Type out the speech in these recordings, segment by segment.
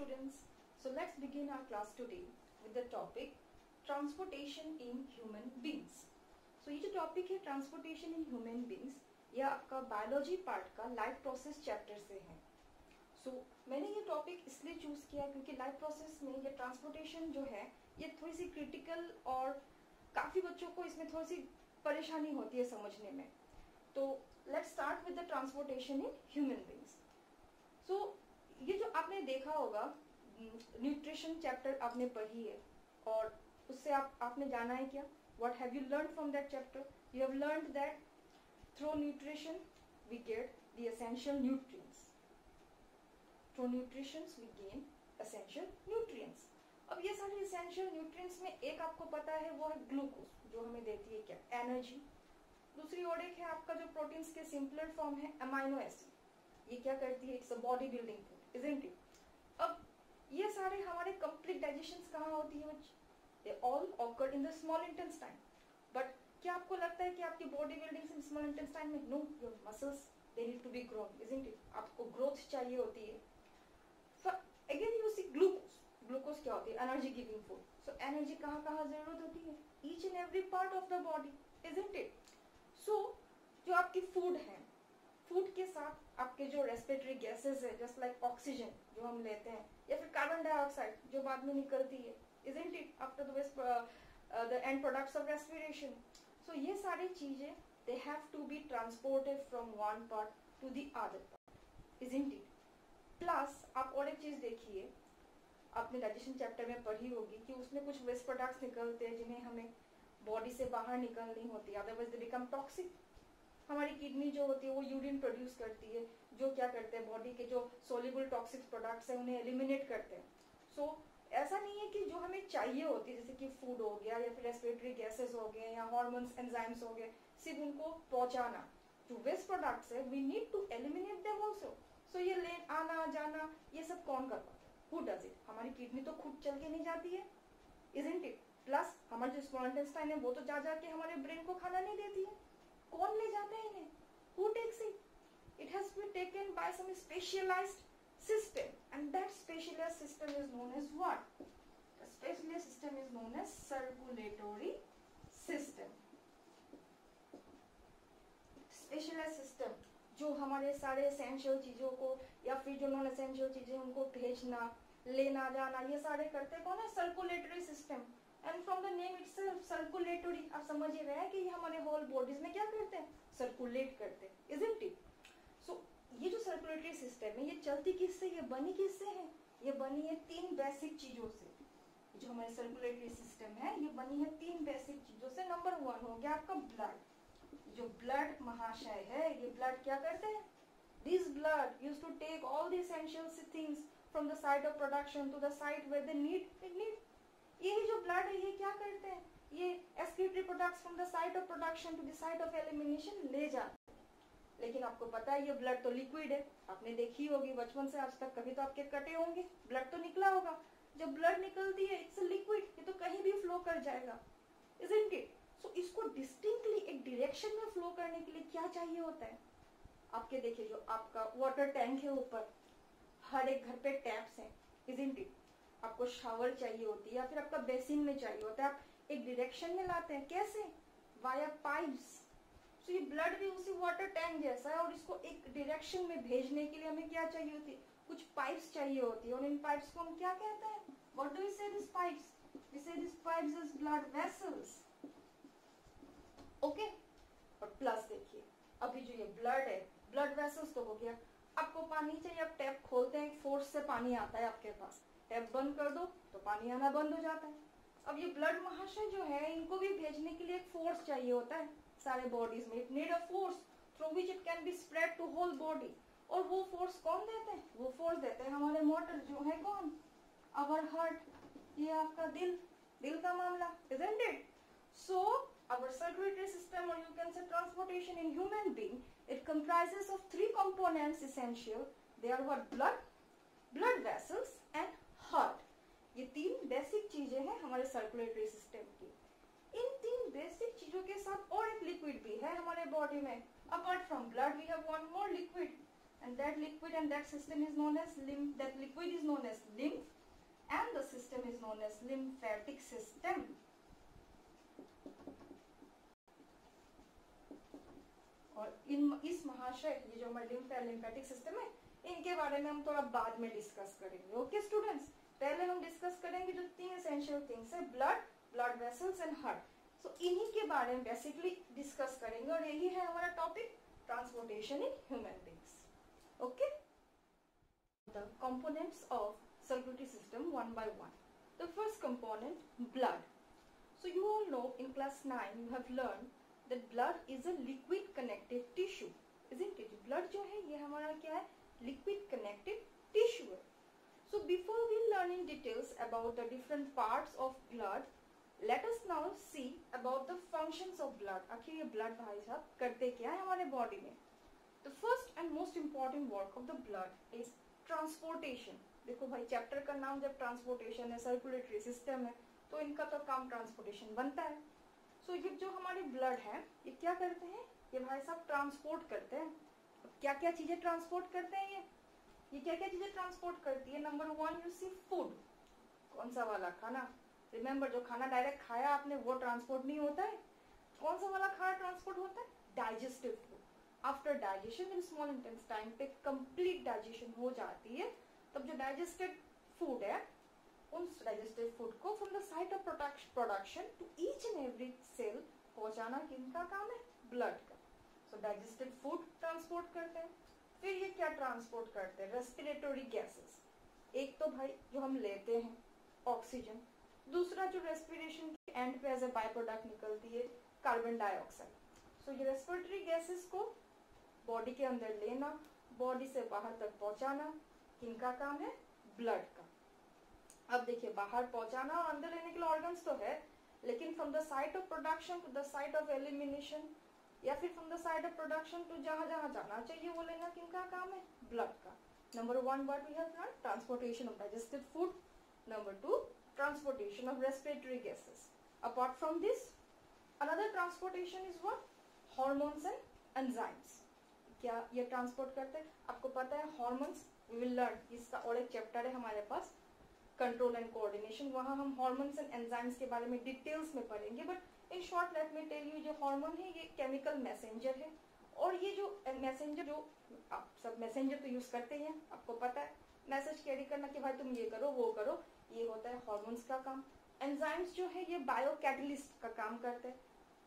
students. So let's begin our class today with the topic transportation in human beings. So ये जो topic है transportation in human beings, यह आपका biology part का life process chapter से है. मैंने ये टॉपिक इसलिए चूज किया क्योंकि लाइफ प्रोसेस में ये ट्रांसपोर्टेशन जो है ये थोड़ी सी क्रिटिकल और काफ़ी बच्चों को इसमें थोड़ी सी परेशानी होती है समझने में. तो let's start with the transportation in human beings. So ये जो आपने देखा होगा न्यूट्रिशन चैप्टर आपने पढ़ी है और उससे आपने जाना है क्या, what have you learned from that chapter? You have learned that through nutrition we get the essential nutrients. Through nutrition we gain essential nutrients. अब ये सारे essential nutrients में एक आपको पता है वो है ग्लूकोज, जो हमें देती है क्या, एनर्जी. दूसरी और एक है आपका जो प्रोटीन्स के सिंपलर फॉर्म है अमाइनो एसिड. ये क्या करती है, it's a body building food, isn't it. अब ये सारे हमारे कंप्लीट डाइजेशन कहाँ होती है, they all occur in the small intestine. But क्या आपको लगता है कि आपकी बॉडी बिल्डिंग से स्मॉल इंटेस्टाइन में? No, your muscles they need to be grown, isn't it? आपको ग्रोथ चाहिए होती है. Again you see glucose. Glucose क्या होती है, energy giving food. So energy कहाँ कहाँ जरूरत होती है, each and every part of the body, isn't it? So जो आपकी फूड है, फूड के साथ आपके जो रेस्पिरेटरी गैसेस है जस्ट लाइक ऑक्सीजन जो हम लेते हैं, या फिर कार्बन डाइऑक्साइड जो बाद में निकलती है, isn't it, after the end products of respiration. So ये सारी चीजें they have to be transported from one part to the other part, isn't it? Plus आप और एक चीज देखिए, आपने डाइजेशन चैप्टर में पढ़ी होगी कि उसमें कुछ वेस्ट प्रोडक्ट्स निकलते हैं जिन्हें हमें बॉडी से बाहर निकलनी होती है, अदरवाइज दे बिकम टॉक्सिक. हमारी किडनी जो होती है वो यूरिन प्रोड्यूस करती है, जो क्या करते हैं, बॉडी के जो सोल्यूबल टॉक्सिक प्रोडक्ट्स हैं उन्हें एलिमिनेट करते हैं. सो ऐसा नहीं है कि जो हमें चाहिए होती है जैसे कि फूड हो गया या फिर रेस्पिरेटरी गैसेस हो गए या हार्मोन्स एंजाइम्स हो गए, सिर्फ उनको पहुंचाना. जो वेस्ट प्रोडक्ट्स है we need to eliminate them also. So ये ले आना जाना ये सब कौन कर पाता है, हु डज इट? हमारी किडनी तो खुद चल के नहीं जाती है, इजंट इट? प्लस हमारे जो स्मॉल इंटेस्टाइन है वो तो जा जाके हमारे ब्रेन को खाना नहीं देती है. कौन ले जाता है इन्हें, who takes it? It has been taken by some specialized system, and that specialized system is known as what? The specialized system is known as circulatory system. Specialized system जो हमारे सारे essential चीजों को या फिर जो नॉन essential चीजें उनको भेजना, लेना जाना, ये सारे करते कौन है? Circulatory system. And from the name itself circulatory, आप समझ ही रहे हैं कि ये हमारे होल बॉडीज में क्या करते हैं, सर्कुलेट करते हैं, इजंट इट? सो ये जो सर्कुलेटरी सिस्टम है ये चलती किससे, ये बनी किससे है? ये बनी है तीन बेसिक चीजों से. जो हमारे सर्कुलेटरी सिस्टम है ये बनी है तीन बेसिक चीजों से. नंबर 1 हो गया आपका ब्लड. जो ब्लड महाशय है ये ब्लड क्या करते हैं, this blood used to take all the essential things from the site of production to the site where they need. यही जो ब्लड है ये क्या करते हैं, ये excretory products from the site of production to the site of elimination ले जाते हैं. लेकिन आपको पता है ये ब्लड तो लिक्विड है, आपने देखी होगी बचपन से आज तक, कभी तो आपके कटे होंगे, ब्लड तो निकला होगा. जब ब्लड निकलती है इट्स लिक्विड, ये तो कहीं भी फ्लो कर जाएगा, इजंट इट? सो इसको डिस्टिंक्टली एक डायरेक्शन में फ्लो करने के लिए क्या चाहिए होता है? आपके देखिए जो आपका वाटर टैंक है ऊपर, हर एक घर पे टैप्स हैं, इजंट इट? आपको शावर चाहिए होती है या फिर आपका बेसिन में चाहिए होता है, आप एक डायरेक्शन में लाते हैं, कैसे? Via pipes. तो ये ब्लड भी उसी वाटर टैंक जैसा है और इसको एक डायरेक्शन में भेजने के लिए हमें क्या चाहिए होती है, कुछ पाइप्स चाहिए होती है. और इन पाइप्स को हम क्या कहते हैं, व्हाट डू वी से दिस पाइप्स? वी से this pipes is blood vessels. Okay. और प्लस देखिए अभी जो ये ब्लड है, ब्लड वेसल्स तो हो गया. आपको पानी चाहिए, आप टैप खोलते हैं, फोर्स से पानी आता है आपके पास, टैप बंद कर दो तो पानी आना बंद हो जाता है. अब ये ब्लड महाशय जो है इनको भी भेजने के लिए एक फोर्स चाहिए होता है सारे बॉडीज में. It need a force through which it can be spread to whole body. और वो फोर्स कौन देते हैं, वो फोर्स देते हैं हमारे मोटर जो है कौन, आवर हार्ट. ये आपका दिल का मामला, isn't it? So our circulatory system, or you can say transportation in human being, it comprises of 3 components essential. They are what? blood vessels and heart. ये 3 बेसिक चीजें हैं हमारे सर्कुलेटरी सिस्टम की. इन 3 बेसिक चीजों के साथ और एक लिक्विड भी है हमारे बॉडी में. Apart from blood we have one more liquid, and that liquid and that system is known as lymph. That liquid is known as lymph, known as lymphatic system. और इस महाशय ये जो हमारे लिम्फेटिक सिस्टम है इनके बारे में हम थोड़ा बाद में डिस्कस करेंगे. ओके स्टूडेंट्स, पहले हम डिस्कस करेंगे जो 3 एसेंशियल थिंग्स है, blood, blood vessels and heart. So इन्हीं के बारे में बेसिकली डिस्कस करेंगे और यही है हमारा topic, transportation in human beings. Okay, the components of circulatory system one by one. The first component, blood. So you all know in class 9 you have learned that blood is a liquid connective tissue, isn't it? Blood जो है ये हमारा क्या है, liquid connective tissue है. So before we learn in details about the different parts of blood, let us now see about the functions of blood. आखिर ये blood भाई साहब करते क्या है हमारे body में. The first and most important work of the blood is transportation. देखो भाई चैप्टर का नाम जब ट्रांसपोर्टेशन है, सर्कुलेटरी सिस्टम है, तो इनका तो काम ट्रांसपोर्टेशन बनता है. सो ये जो हमारे ब्लड है ये क्या करते हैं, ये भाई साहब ट्रांसपोर्ट करते हैं. क्या क्या चीजें ट्रांसपोर्ट करते हैं ये क्या क्या चीजें ट्रांसपोर्ट करती है. Number 1 you see food. कौन सा वाला खाना, रिमेम्बर जो खाना डायरेक्ट खाया आपने वो ट्रांसपोर्ट नहीं होता है. कौन सा वाला खाना ट्रांसपोर्ट होता है, digestive food. After digestion in small intestine पे कंप्लीट डाइजेशन हो जाती है, तब जो डाइजेस्टेड फूड है उन डाइजेस्टेड फूड को from the site of production to each and every cell पहुंचाना किनका काम है, ब्लड का. सो डाइजेस्टेड फूड ट्रांसपोर्ट करते हैं. फिर ये क्या ट्रांसपोर्ट करते हैं, रेस्पिरेटरी गैसेस. एक तो भाई जो हम लेते हैं ऑक्सीजन, दूसरा जो रेस्पिरेशन के एंड पे एज ए बाय प्रोडक्ट निकलती है कार्बन डाइऑक्साइड. सो ये रेस्पिरेटरी गैसेस को बॉडी के अंदर लेना, बॉडी से बाहर तक पहुंचाना किनका काम है, ब्लड का. अब देखिए बाहर पहुंचाना और अंदर लेने के लिए ऑर्गन्स तो है, लेकिन from the site of production to the site of elimination या फिर from the site of production to जहां जहां जाना चाहिए वो लेना किनका काम है, ब्लड का. Number 1 what we have learn, transportation of digested food. Number 2 transportation of respiratory gases. Apart from this another transportation is what, hormones and enzymes. क्या ये ट्रांसपोर्ट करते हैं, आपको पता है हार्मोन्स वी विल लर्न, इसका और एक चैप्टर है हमारे पास, कंट्रोल एंड कोऑर्डिनेशन. वहां हम हार्मोन्स एंड एंजाइम्स के बारे में डिटेल्स में पढ़ेंगे. But in short let me tell you, जो हार्मोन है ये केमिकल मैसेंजर है. और ये जो मैसेंजर, जो आप सब मैसेंजर तो यूज करते हैं, आपको पता है मैसेज कैरी करना कि भाई तुम ये करो वो करो, ये होता है हार्मोन्स का काम. एंजाइम्स जो है ये बायो कैटलिस्ट का काम करते हैं.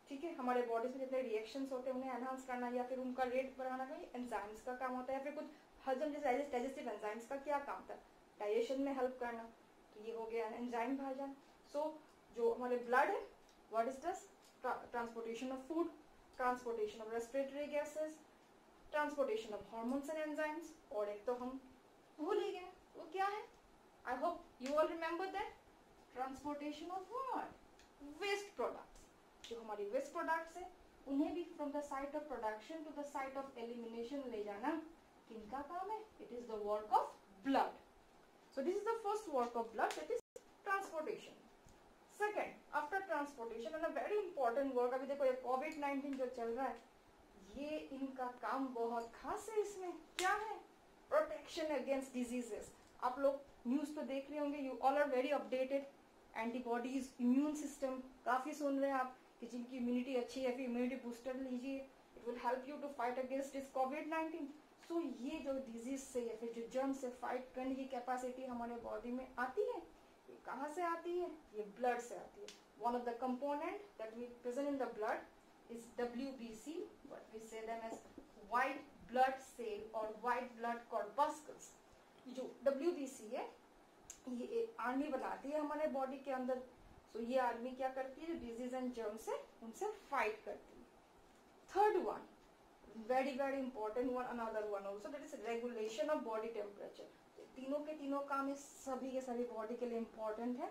ठीक है, हमारे बॉडी में जितने रिएक्शंस होते हैं उन्हें एनहांस करना या फिर उनका रेट बढ़ाना का एंजाइम्स का काम होता है. या फिर कुछ हजम जैसे डाइजेस्टिव एंजाइम्स का क्या काम था, डाइजेशन में हेल्प करना, तो ये हो गया एंजाइम भाजन. सो जो हमारे ब्लड है what is this, transportation of food, transportation of respiratory gases, transportation of hormones and enzymes. और एक तो हम भूल ही गए, वो क्या है, I hope you all remember that, transportation of what, waste products. जो हमारी वेस्ट प्रोडक्ट्स है उन्हें भी from the site of production to the site of elimination ले जाना किनका काम है, it is the work of blood. So this is the first work of blood, that is transportation. Second, after transportation and a very important work, अभी देखो ये कोविड-19 जो चल रहा है ये इनका काम बहुत खास है. इसमें क्या है, प्रोटेक्शन अगेंस्ट डिजीजेस. आप लोग न्यूज तो देख रहे होंगे, you all are very updated. Antibodies, immune system काफी सुन रहे हैं आप कि जिनकी इम्यूनिटी अच्छी है फिर इम्यूनिटी बूस्टर लीजिए, it will help you to fight against this कोविड-19. सो ये जो डिजीज से या फिर जो जर्म से फाइट करने की कैपेसिटी हमारे बॉडी में आती है, ये कहाँ से आती है, ये ब्लड से आती है. One of the component that we present in the blood is WBC, what we say them as white blood cell और व्हाइट ब्लड कॉर्पस्कल्स. जो WBC है ये आर्मी बनाती है हमारे बॉडी के अंदर. सो ये आर्मी क्या करती है, डिजीज एंड जर्म से उनसे फाइट करती है. Third one, very very important one, another one also, that is regulation of body temperature. तीनों के तीनों काम इस सभी के सभी बॉडी के लिए इंपॉर्टेंट है.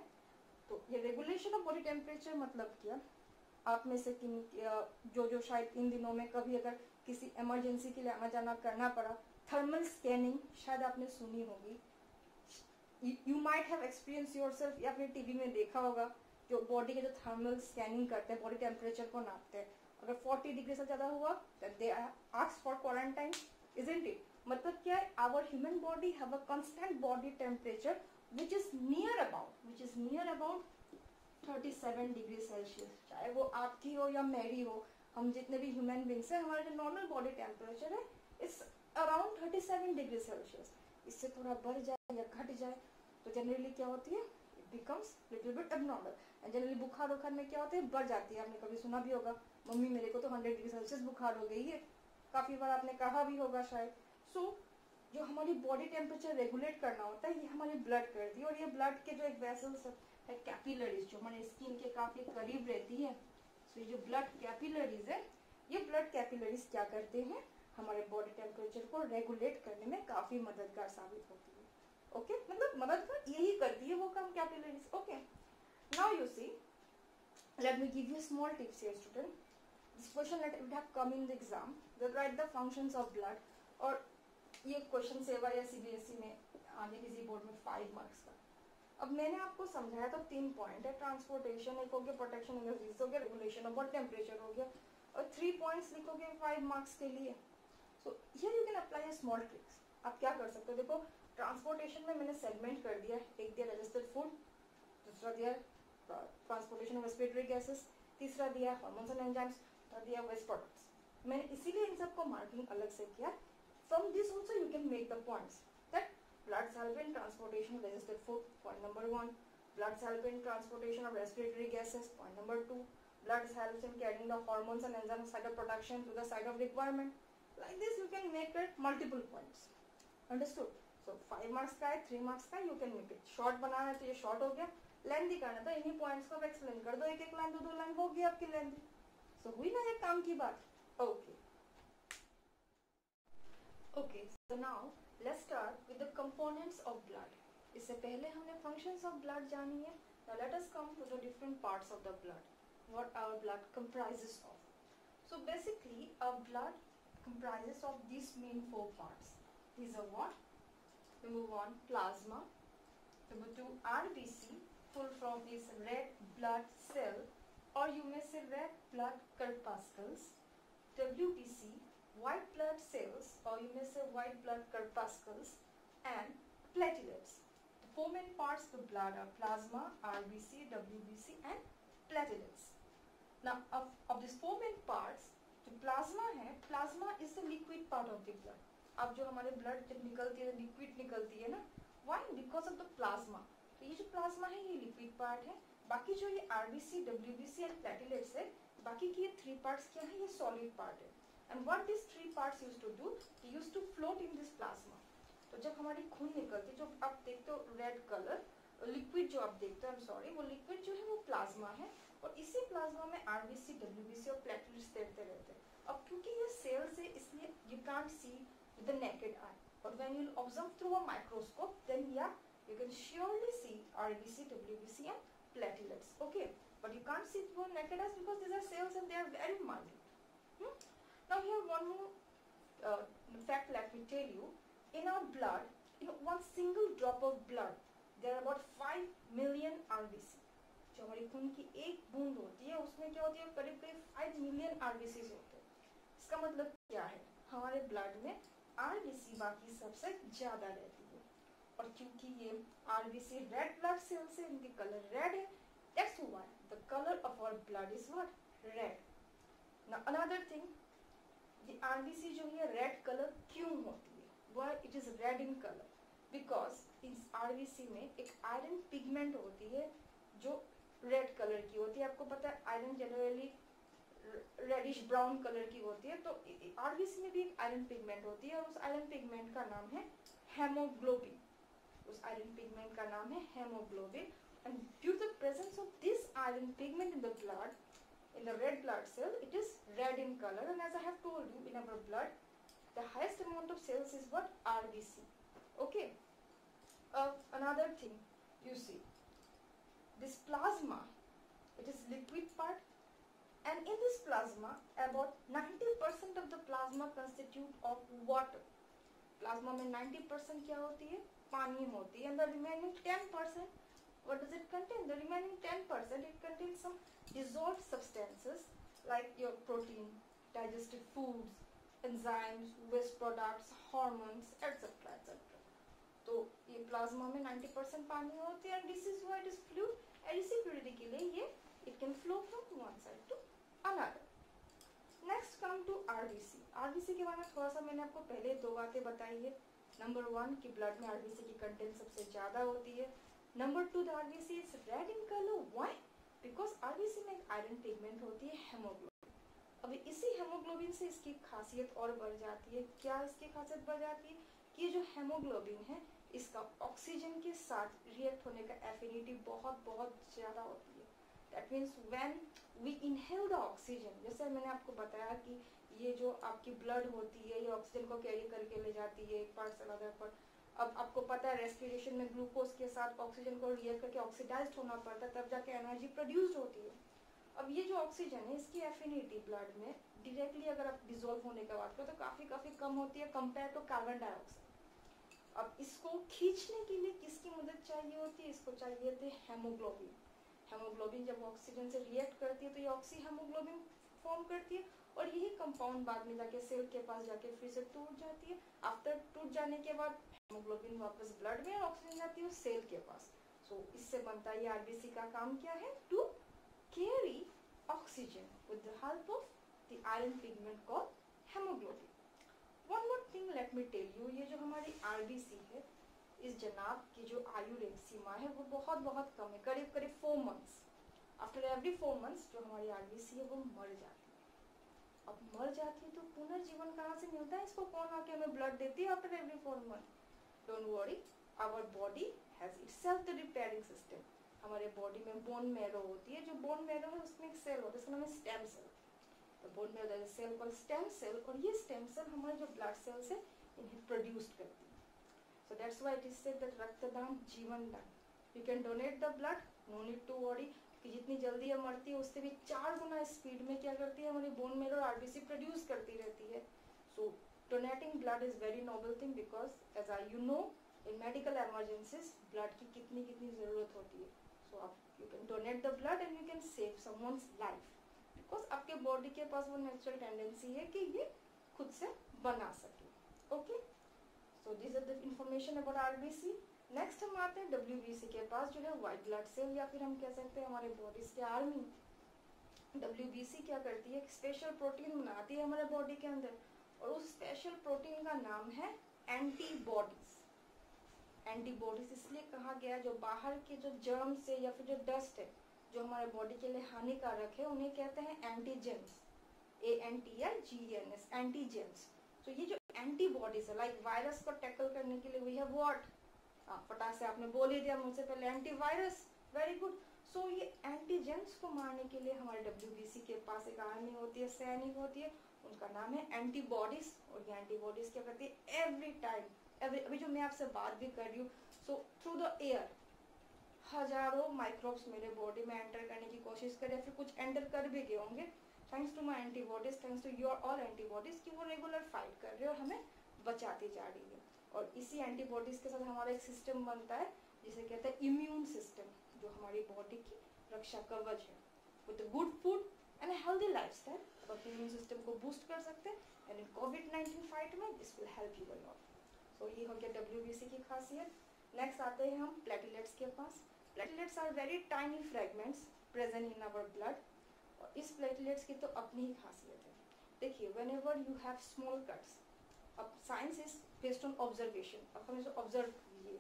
तो ये रेगुलेशन ऑफ बॉडी टेम्परेचर मतलब क्या, आप में से किन जो शायद इन दिनों में कभी अगर किसी इमरजेंसी के लिए आना जाना करना पड़ा, थर्मल स्कैनिंग शायद आपने सुनी होगी, you might have experience yourself, या फिर टीवी में देखा होगा, जो बॉडी के जो थर्मल स्कैनिंग करते हैं, बॉडी टेम्परेचर को नापते हैं. अगर 40 डिग्री से ज्यादा हुआ they ask for quarantine, isn't it. मतलब क्या है, our human body have a constant body temperature which is near about 37 degree Celsius. चाहे वो आपकी हो या मेरी हो, हम जितने भी ह्यूमन बींग्स हैं, हमारा जो नॉर्मल बॉडी टेम्परेचर है इस अराउंड 37 डिग्री सेल्सियस। इससे थोड़ा बढ़ जाए या घट जाए तो जनरली क्या होती है, it becomes little bit abnormal. And generally बुखार वुखार में क्या होता है, बढ़ जाती है। आपने कभी सुना भी होगा, मम्मी मेरे को तो 100 डिग्री सेल्सियस बुखार हो गई है, काफ़ी बार आपने कहा भी होगा शायद। सो जो हमारी बॉडी टेम्परेचर रेगुलेट करना होता है ये हमारी ब्लड करती है। और ये ब्लड के जो एक वेसल्स है, कैपिलरीज, जो हमारे स्किन के काफ़ी करीब रहती है। सो ये जो ब्लड कैपिलरीज है, ये ब्लड कैपिलरीज क्या करते हैं, हमारे बॉडी टेम्परेचर को रेगुलेट करने में काफ़ी मददगार साबित होती है। ओके मतलब मददगार यही करती है वो काम, capillaries. Okay, now you see, let me give you small tips here student. This question that would have come in the exam, they write the functions of blood, और ये क्वेश्चन सेवा या सीबीएसई में आगे किसी बोर्ड में 5 marks का। अब मैंने आपको समझाया तो 3 पॉइंट है, ट्रांसपोर्टेशन एक हो गया, प्रोटेक्शन एनर्जीज हो गया, रेगुलेशन ऑफ बॉडी टेम्परेचर हो गया, और 3 पॉइंट्स लिखोगे 5 मार्क्स के लिए। So here you can apply small tricks. आप क्या कर सकते हो, देखो ट्रांसपोर्टेशन में मैंने सेगमेंट कर दिया, एक दिया डाइजेस्टेड फूड, दूसरा दिया ट्रांसपोर्टेशन ऑफ रेस्पिरेटरी गैसेस, तीसरा दिया हार्मोन्स एंड एंजाइम्स, चौथा दिया वेस्ट प्रोडक्ट्स। मैंने इसीलिए इन सबको मार्किंग अलग से किया। From this also you can make the points that blood help in transportation of digested food, point number 1. Blood help in transportation of respiratory gases, point number 2. Blood helps in carrying the hormones and enzymes site of production to the site of requirement. Like this you can make it multiple points. Understood? So 5 marks का है, 3 marks का, you can make it short बनाना है तो ये short हो गया, lengthy करना तो इन्हीं पॉइंट्स को एक्सप्लेन कर दो, एक एक लाइन 2-2 लाइन हो गई आपकी लेंथी। सो हुई ना ये काम की बात। Okay okay, so now let's start with the components of blood. इससे पहले हमने फंक्शंस ऑफ ब्लड जानी है। Now let us come to the different parts of the blood, what our blood comprises of. So basically our blood comprises of these main 4 parts. These are what? Number 1, plasma. Number 2, RBC, full form is red blood cell, or you may say red blood corpuscles. WBC, white blood cells, or you may say white blood corpuscles. And platelets. The 4 main parts of the blood are plasma, RBC, WBC and platelets. Now of these 4 main parts, जो plasma है, plasma is the liquid part of the blood. अब जो हमारे blood जब निकलती है liquid निकलती है ना, why? Because of the plasma. तो ये जो प्लाज्मा है ये लिक्विड पार्ट है। बाकी जो ये आरबीसी, डब्ल्यूबीसी एंड प्लेटलेट्स है, बाकी की ये 3 पार्ट्स क्या है, ये सॉलिड पार्ट है। And what this 3 parts used to do, they used to float in this plasma. तो जब हमारी खून निकलती है, जो आप देखते हो रेड कलर लिक्विड जो आप देखते हो, आई एम सॉरी, वो लिक्विड जो है वो प्लाज्मा है। और इसी प्लाज्मा में आरबीसी, डब्ल्यूबीसी और प्लेटलेट्स तैरते रहते हैं। अब क्योंकि ये सेल्स है इसलिए you can't see with the naked eye, but when you observe through a microscope, then yeah, you can surely see RBC, WBC and platelets. Okay, but you can't see through a naked eye because these are cells and they are very minute. Now here one more fact let me tell you. In our blood, in one single drop of blood, there are about 5 million RBC. जो हमारी खून की एक बूंद होती है उसमें क्या होती है, करीब करीब 5 मिलियन RBC होते हैं। इसका मतलब क्या है, हमारे ब्लड में आरबीसी बाकी सबसे ज्यादा रहती है। और क्योंकि ये आरबीसी रेड ब्लड सेल्स है, इनकी कलर रेड है, that's why the colour of our blood is what, red. Now another thing, ये आरबीसी जो है रेड कलर क्यों होती है, why it is red in colour, because इस आरबीसी में एक आयरन पिगमेंट होती है जो रेड कलर की होती है। आपको पता है iron generally reddish brown colour की होती है, तो आरबीसी में भी एक आयरन पिगमेंट होती है और उस आयरन पिगमेंट का नाम है हेमोग्लोबिन। उस आयरन पिगमेंट का नाम है haemoglobin. And due to the presence of this iron pigment in the blood, in the red blood cell, it is red in color. And as I have told you, in our blood the highest amount of cells is what, RBC. Okay, another thing, you see this plasma, it is liquid part, and in this plasma about 90% of the plasma constitute of water. Plasma में 90% क्या होती है, पानी होती है। and the remaining 10%, what does it contain? The remaining 10%, it contains some dissolved substances like your protein, digested foods, enzymes, waste products, hormones etcetera etcetera. तो ये plasma में 90% पानी होती है, and this is why it is fluid, एंड इसी fluidity के लिए ये it can flow from one side to another. Next come to RBC. RBC के बारे में थोड़ा सा मैंने आपको पहले दो बातें बताई है। नंबर 1 कि ब्लड में आरबीसी की कंटेंट सबसे ज्यादा होती है। Number 2 the RBC is red in colour, why? Because RBC में एक आयरन पिगमेंट होती है हेमोग्लोबिन। अभी इसी हेमोग्लोबिन से इसकी खासियत और बढ़ जाती है। क्या इसकी खासियत बढ़ जाती है कि ये जो हेमोग्लोबिन है इसका ऑक्सीजन के साथ रिएक्ट होने का एफिनिटी बहुत बहुत ज्यादा होती है। That means when we inhale the oxygen, जैसे मैंने आपको बताया कि ये जो आपकी ब्लड होती है ये ऑक्सीजन को कैरी करके ले जाती है एक पार्ट से अदर पार्ट। अब आपको पता है रेस्पिरेशन में ग्लूकोज के साथ ऑक्सीजन को रिएक्ट करके ऑक्सीडाइज्ड होना पड़ता है, तब जाके एनर्जी प्रोड्यूस्ड होती है। अब ये जो ऑक्सीजन है इसकी एफिनिटी ब्लड में डायरेक्टली अगर आप डिजोल्व होने की बात करो तो काफी कम होती है कंपेयर टू कार्बन डाइऑक्साइड। अब इसको खींचने के लिए किसकी मदद चाहिए होती है? इसको चाहिए थे हेमोग्लोबिन। हेमोग्लोबिन जब ऑक्सीजन से रिएक्ट करती है तो ये ऑक्सी हेमोग्लोबिन फॉर्म करती है, और यही कंपाउंड बाद में जाके सेल के पास जाके फिर से टूट जाती है। आफ्टर टूट जाने के बाद हेमोग्लोबिन वापस ब्लड में, ऑक्सीजन जाती है सेल के पास। सो इससे बनता है आरबीसी का काम क्या है? To carry oxygen with the help of the iron pigment called haemoglobin. One more thing let me tell you, ये जो हमारी आरबीसी है इस जनाब की जो आयु सीमा है वो बहुत बहुत कम है, करीब करीब 4 मंथ्स। आफ्टर एवरी 4 मंथ्स जो हमारी आरबीसी है वो मर जाती है। अब मर जाती है तो पुनर्जीवन कहाँ से मिलता है इसको? कौन आके हमें ब्लड देती है after every 4 month? Don't worry, our body has itself the repairing system. हमारे बॉडी में बोन मैरो होती है, जो बोन मैरो है उसमें एक सेल होता है, इसका नाम है स्टेम सेल। तो bone marrow is cell called stem cell, और ये स्टेम सेल हमारे जो ब्लड सेल्स है इन्हें प्रोड्यूस करती है। So that's why it is said that रक्तदान जीवन दान। You can donate the blood, no need to worry कि जितनी जल्दी ये मरती है उससे भी 4 गुना स्पीड में क्या करती है हमारी बोन मैरो आरबीसी प्रोड्यूस करती रहती है। So donating blood is very noble thing because as you know in medical emergencies blood की कितनी जरूरत होती है। So आप you can donate the blood and you can save someone's life because आपके बॉडी के पास वो नेचुरल टेंडेंसी है कि ये खुद से बना सके। Okay, So these are the information about RBC. Next हम आते हैं WBC के पास, जो है व्हाइट ब्लड सेल, या फिर हम कह सकते हैं हमारे बॉडीज के आर्मी। WBC क्या करती है? एक स्पेशल प्रोटीन बनाती है हमारे बॉडी के अंदर, और उस स्पेशल प्रोटीन का नाम है एंटीबॉडीज। एंटीबॉडीज इसलिए कहा गया जो बाहर के जो जर्म्स है या फिर जो डस्ट है जो हमारे बॉडी के लिए हानिकारक है उन्हें कहते हैं एंटीजेंस। ANTIGENS, antigens. तो ये जो एंटीबॉडीज है लाइक वायरस को टैकल करने के लिए वी हैव व्हाट, फटाक से आपने बोल ही दिया मुझसे पहले, एंटीवायरस। Very good. सो ये एंटीजेंस को मारने के लिए हमारे WBC के पास एक आर्मी होती है, सैनिक होती है, उनका नाम है एंटीबॉडीज। और ये एंटीबॉडीज क्या करती है? एवरी टाइम अभी जो मैं आपसे बात भी कर रही हूँ, सो थ्रू द एयर हजारों माइक्रोब्स मेरे बॉडी में एंटर करने की कोशिश करें, फिर कुछ एंटर कर भी गए होंगे, thanks to my antibodies, thanks to your all antibodies कि वो रेगुलर फाइट कर रहे हैं और हमें बचाती जा रही है। और इसी एंटीबॉडीज के साथ हमारा एक सिस्टम बनता है जिसे कहते हैं इम्यून सिस्टम, जो हमारी बॉडी की रक्षा कवच है। With good food and healthy lifestyle और इम्यून सिस्टम को बूस्ट कर सकते हैं, एंड इन कोविड-19 फाइट में this will help you a lot. So ये हो गया WBC की खासियत। नेक्स्ट आते हैं हम प्लेटलेट्स के पास। Platelets are very tiny fragments present in our blood, और इस प्लेटलेट्स की तो अपनी ही खासियत है। देखिए, whenever you have small cuts, अब science is based on observation, अब हम इसे ऑब्जर्व कीजिए।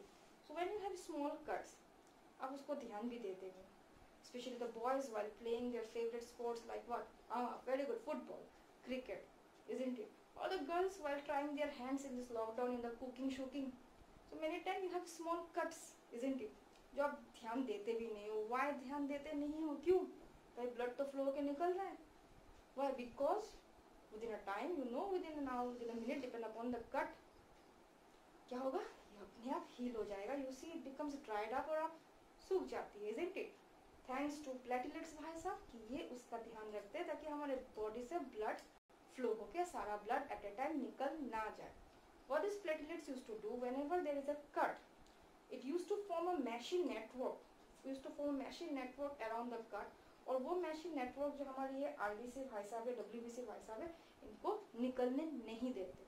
So when you have small cuts, आप उसको ध्यान भी देते हैं, specially the boys while playing their favourite sports like what, very good, football, cricket, isn't it? Or the girls while trying their hands in this lockdown in the cooking, shooting. So many times you have small cuts, isn't it? जो आप ध्यान देते भी नहीं हो। Why ध्यान देते नहीं हो? क्यों? भाई ब्लड तो फ्लो के निकल रहा है। Why? Because within a time, you know, within an hour, within a minute, depend upon the cut, क्या होगा? ये अपने आप हील हो जाएगा। You see, it becomes dried up और आप सूख जाती है, isn't it? Thanks to platelets भाई साहब कि ये उसका ध्यान रखते हैं ताकि हमारे बॉडी से ब्लड फ्लो होके सारा ब्लड एट ए टाइम निकल ना जाए। What is platelets used to do whenever there is a cut? It used to form a meshy network. It used to form a meshy network around the cut, और वो mashing network जो हमारे ये RBC भाई साहब है, WBC भाई साहब है, इनको निकलने नहीं देते,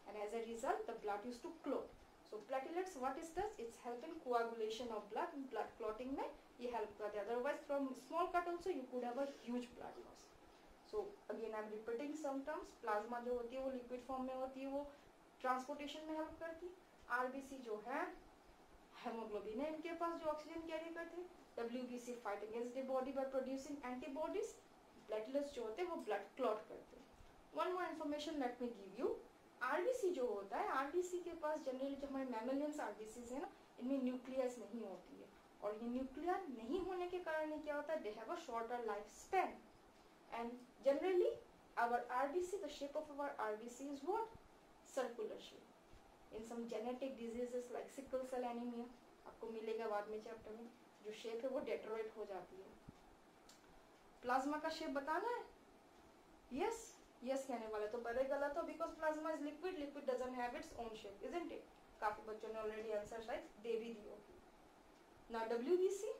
and as a result the blood used to clot. So platelets, what is this? It's help in coagulation of blood, blood clotting में ये help करते हैं. Otherwise from small cut also you could have a huge blood loss. So again I'm repeating some terms. Plasma जो होती है वो liquid form में होती है, वो ट्रांसपोर्टेशन में हेल्प करती है. आरबीसी जो है हेमोग्लोबिन है इनके पास जो ऑक्सीजन कैरी करते हैं. WBC fight against the body by producing antibodies. Platelets जो होते हैं वो ब्लड क्लॉट करते हैं. One more information let me give you. RBC जो होता है, आरबीसी के पास जनरली जो हमारे मैमेलियंस आरबीसीज है ना, इनमें न्यूक्लियस नहीं होती है, और ये न्यूक्लियर नहीं होने के कारण क्या होता है, they have a shorter life span. And generally our RBC, the shape of our RBC is what, circular shape. In some genetic diseases like sickle cell anaemia, आपको मिलेगा बाद में चैप्टर में, जो शेप है वो डेट्रोइड हो जाती है. प्लाज्मा का शेप बताना है? यस यस कहने वाले तो बड़े गलत हो, because plasma is liquid, liquid doesn't have its own shape, isn't it? काफी बच्चों ने ऑलरेडी आंसर शायद दे भी दी होगी. नाउ डब्ल्यूबीसी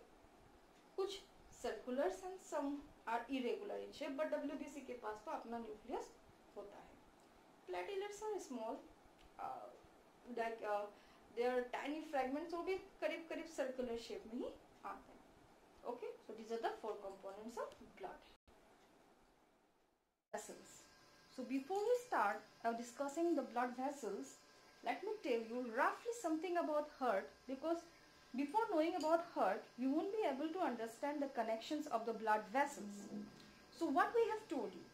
कुछ circular and some are irregular in shape, but WBC के पास तो अपना न्यूक्लियस होता है. Platelets are small, they're tiny fragments, वो भी करीब करीब सर्कुलर शेप में ही आते हैं. Okay, so these are the 4 components of blood vessels. So before we start discussing the blood vessels, let me tell you roughly something about heart, because before knowing about heart you won't be able to understand the connections of the blood vessels. So what we have told you,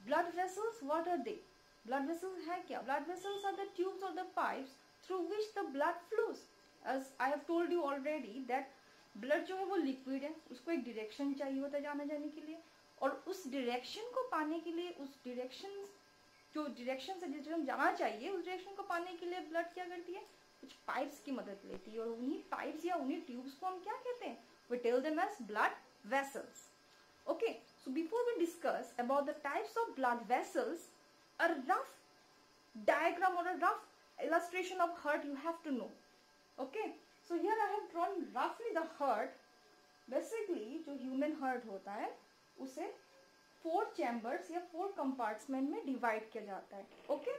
blood vessels, what are they? Blood vessels hai kya? Blood vessels are the tubes or the pipes through which the blood flows. As I have told you already that blood जो है वो liquid है, उसको एक direction चाहिए होता है जाने जाने के लिए, और उस डायरेक्शन को पाने के लिए, उस डायरेक्शन जो डायरेक्शन से जिस हम जाना चाहिए, उस डायरेक्शन को पाने के लिए ब्लड क्या करती है, कुछ पाइप्स की मदद लेती है, और उन्हीं पाइप्स या उन्हीं ट्यूब्स को हम क्या कहते हैं, we tell them as blood vessels. Okay, so before we discuss about the types of blood vessels, a rough diagram और a rough illustration of heart you have to know. Okay, so here I have drawn roughly the heart. Basically जो human heart होता है उसे 4 chambers या 4 compartment में divide किया जाता है. Okay,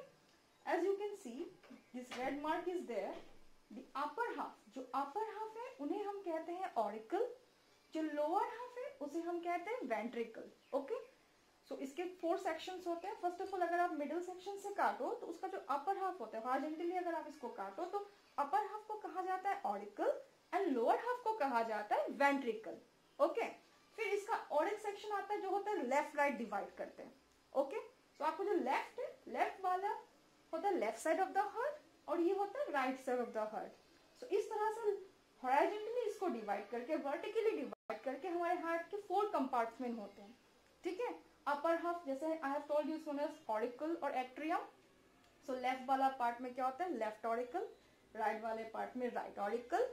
as you can see this red mark is there. The upper half, जो upper half है उन्हें हम कहते हैं auricle, जो lower half है उसे हम कहते हैं ventricle. Okay, so इसके 4 sections होते हैं. फर्स्ट ऑफ ऑल अगर आप मिडिल सेक्शन से काटो तो उसका जो अपर हाफ होता है, हॉरिजॉन्टली अगर आप इसको काटो तो अपर हाफ को कहा जाता है ऑरिकल एंड लोअर हाफ को कहा जाता है वेंट्रिकल. ओके, फिर इसका और एक सेक्शन आता है जो होता है लेफ्ट राइट डिवाइड करते हैं. ओके, तो आपको जो लेफ्ट है, लेफ्ट वाला होता है left side of the heart और ये होता है right side of the heart. So इस तरह से हॉरिजॉन्टली इसको डिवाइड करके, वर्टिकली डिवाइड करके हमारे हार्ट के 4 कंपार्टमेंट होते हैं. ठीक है, अपर हाफ जैसे I have told you soon as auricle और एट्रियम. सो लेफ्ट वाला पार्ट में क्या होता है, लेफ्ट ऑरिकल, राइट वाले पार्ट में राइट ऑरिकल,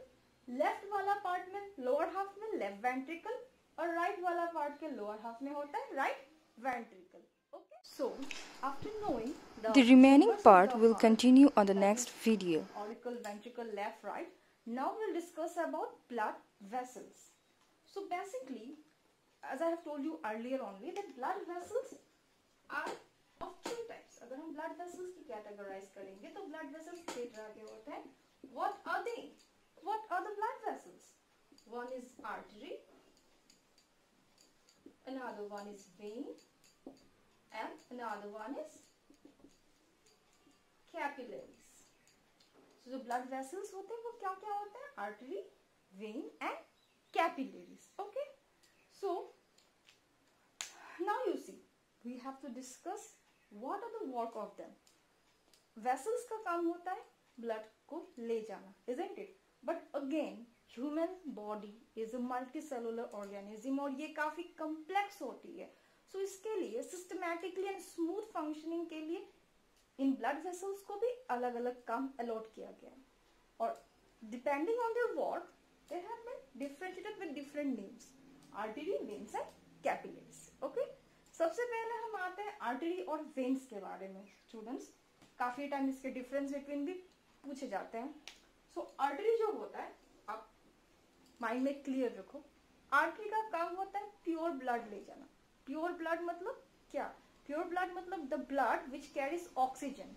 लेफ्ट वाला पार्ट में लोअर हाफ में लेफ्ट वेंट्रिकल और राइट वाला पार्ट के लोअर हाफ में होता है right ventricle. Okay, so after knowing the remaining part will continue on the next video. Auricle, ventricle, left, right. Now we'll discuss about blood vessels. So basically, as I have told you earlier only, that blood vessels are of 2 types. अगर हम blood vessels की categorize करेंगे तो blood vessels 3 तरह के होते हैं. What are they? What are the blood vessels? One is artery, another one is vein, and another one is capillaries. So जो blood vessels होते हैं वो क्या क्या होते हैं, artery, vein and capillaries. Okay, so now you see we have to discuss what are the work of them. Vessels का काम होता है blood को ले जाना, isn't it? But again human body is a multicellular organism और ये काफी complex होती है. So इसके लिए सिस्टमैटिकली एंड स्मूथ फंक्शनिंग के लिए इन ब्लड वेसल्स को भी अलग अलग काम अलॉट किया गया है और depending on their work they have been differentiated with different names, artery, veins and capillaries. Okay, सबसे पहले हम आते हैं आर्टरी और वेन्स के बारे में. स्टूडेंट्स काफी टाइम इसके डिफरेंस बिटवीन भी पूछे जाते हैं. सो आर्टरी जो होता है, आप माइंड में क्लियर रखो, आर्टरी का काम होता है प्योर ब्लड ले जाना। प्योर ब्लड मतलब क्या? प्योर ब्लड मतलब the blood which carries oxygen.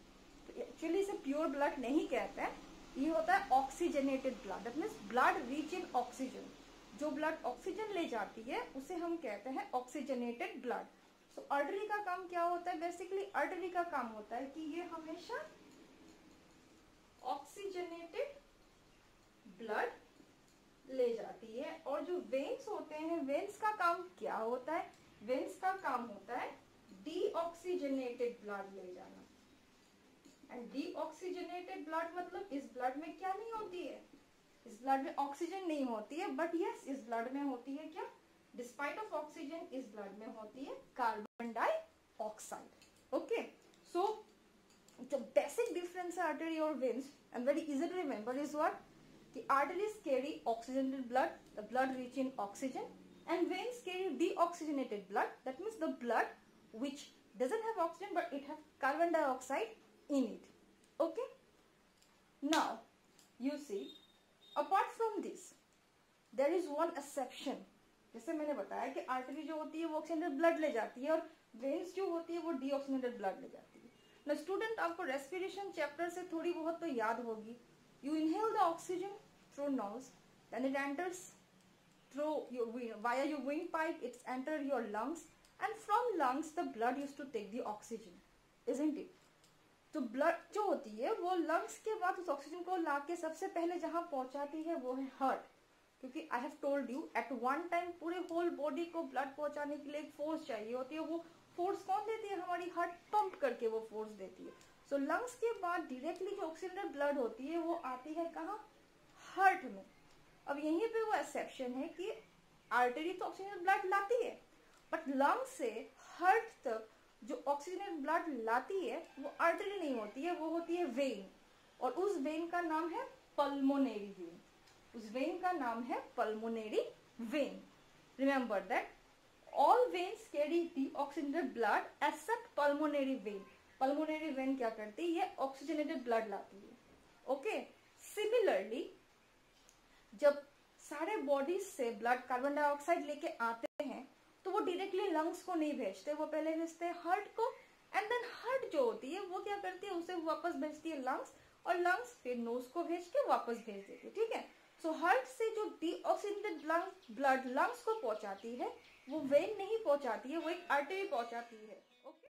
Actually इसे प्योर ब्लड नहीं कहते हैं, ये होता है oxygenated blood. That means blood rich in oxygen. जो ब्लड ऑक्सीजन ले जाती है उसे हम कहते हैं ऑक्सीजनेटेड ब्लड। सो आर्टरी का काम क्या होता है? बेसिकली आर्टरी का काम होता है कि ये हमेशा ऑक्सीजनेटेड ब्लड ले जाती है। और जो वेन्स होते हैं, वेन्स का काम क्या होता है? वेन्स का काम होता है डीऑक्सीजनेटेड ब्लड ले जाना। एंड डीऑक्सीजनेटेड ब्लड मतलब इस ब्लड में क्या नहीं होती है? इस ब्लड में ऑक्सीजन नहीं होती है, बट यस इस ब्लड में होती है क्या? डिस्पाइट ऑफ ऑक्सीजन इस ब्लड में होती है carbon dioxide. Okay, so the basic difference artery और veins and very easy to remember is what? The arteries carry oxygenated blood, the blood rich in oxygen, and veins carry deoxygenated blood. That means the blood which doesn't have oxygen but it has carbon dioxide in it. Okay. Now you see, apart from this, there is one exception. जैसे मैंने बताया कि artery जो होती है वो oxygenated blood ले जाती है और वेन्स जो होती है वो डीऑक्सीजनेटेड ब्लड ले जाती है। ना स्टूडेंट, आपको रेस्पिरेशन चैप्टर से थोड़ी बहुत तो याद होगी। You inhale the oxygen through nose, then it enters through via your windpipe. It's enter your lungs, and from lungs the blood used to take the oxygen, isn't it? तो blood जो होती है वो लंग्स के बाद उस oxygen को लाके सबसे पहले जहां पहुंचाती है वो है हार्ट। क्योंकि I have told you at one time पूरे होल बॉडी को ब्लड पहुंचाने के लिए एक फोर्स चाहिए होती है। वो फोर्स कौन देती है? हमारी हार्ट पंप करके वो फोर्स देती है। सो लंग्स के बाद डायरेक्टली जो ऑक्सीजनेटेड ब्लड होती है वो आती है कहाँ? हार्ट में। अब यहीं पे वो एक्सेप्शन है कि आर्टरी तो ऑक्सीजनेटेड ब्लड लाती है, बट लंग्स से हार्ट तक जो ऑक्सीजनेटेड ब्लड लाती है वो आर्टरी नहीं होती है, वो होती है वेन। और उस वेन का नाम है पल्मोनरी वेन। उस वेन का नाम है pulmonary vein. Remember that all veins carry deoxygenated blood accept pulmonary vein. Pulmonary vein क्या करती है? ये ऑक्सीजनेटेड ब्लड लाती है। ओके, सिमिलरली जब सारे बॉडीज से ब्लड कार्बन डाइऑक्साइड लेके आते हैं तो वो डायरेक्टली लंग्स को नहीं भेजते, वो पहले भेजते हैं हार्ट को। एंड देन हार्ट जो होती है वो क्या करती है? उसे वापस भेजती है लंग्स, और लंग्स फिर नोज को भेज के वापस भेज देती है। ठीक है, सो हार्ट से जो डीऑक्सीजनेटेड ब्लड लंग्स को पहुंचाती है वो वेन नहीं पहुंचाती है, वो एक आर्टरी पहुंचाती है। ओके।